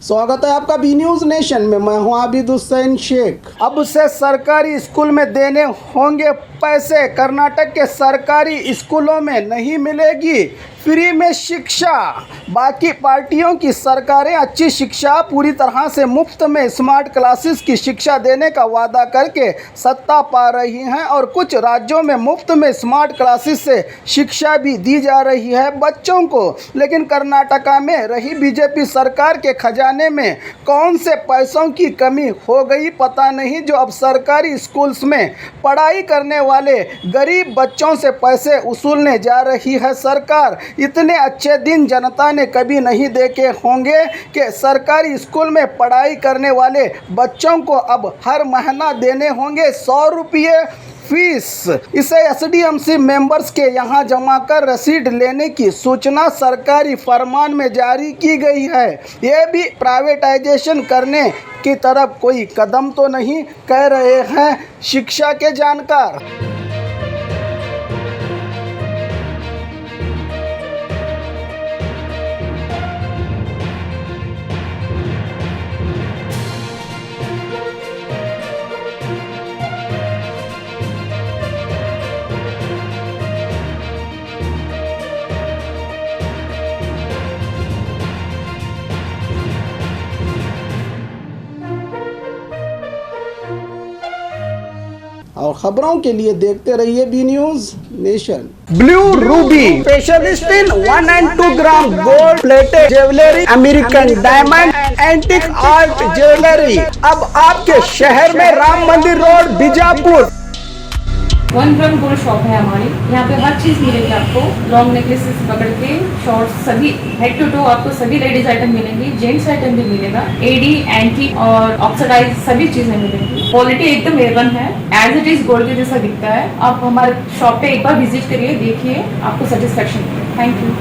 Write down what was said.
स्वागत है आपका बी न्यूज़ नेशन में। मैं हूं आबिद हुसैन शेख। अब से सरकारी स्कूल में देने होंगे पैसे। कर्नाटक के सरकारी स्कूलों में नहीं मिलेगी फ्री में शिक्षा। बाकी पार्टियों की सरकारें अच्छी शिक्षा पूरी तरह से मुफ्त में स्मार्ट क्लासेस की शिक्षा देने का वादा करके सत्ता पा रही हैं और कुछ राज्यों में मुफ्त में स्मार्ट क्लासेस से शिक्षा भी दी जा रही है बच्चों को। लेकिन कर्नाटका में रही बीजेपी सरकार के खजाने में कौन से पैसों की कमी हो गई पता नहीं, जो अब सरकारी स्कूल्स में पढ़ाई करने वाले गरीब बच्चों से पैसे वसूलने जा रही है सरकार। इतने अच्छे दिन जनता ने कभी नहीं देखे होंगे कि सरकारी स्कूल में पढ़ाई करने वाले बच्चों को अब हर महीना देने होंगे 100 रुपये फीस। इसे एसडीएमसी मेंबर्स के यहां जमा कर रसीद लेने की सूचना सरकारी फरमान में जारी की गई है। ये भी प्राइवेटाइजेशन करने की तरफ कोई कदम तो नहीं, कह रहे हैं शिक्षा के जानकार। और खबरों के लिए देखते रहिए B News Nation. Blue ruby specialist in 1 and 2 gram gold plated jewellery, American diamond, antique art jewellery अब आपके शहर में Ram Mandir road Bijapur. 1 gram gold shop है हमारी। यहाँ पे हर चीज मिलेगी आपको, लॉन्ग नेकलेसेस पकड़ के शॉर्ट्स, सभी हेड टू टो आपको सभी लेडीज आइटम मिलेंगी, जेंट्स आइटम भी मिलेगा, एडी, एंटी और ऑक्सीडाइज सभी चीजें मिलेंगी। क्वालिटी एकदम A1 है, एज इट इज गोल्ड के जैसा दिखता है। आप हमारे शॉप पे एक बार विजिट करिए, देखिए, आपको सेटिस्फेक्शन मिलेगा। Thank you.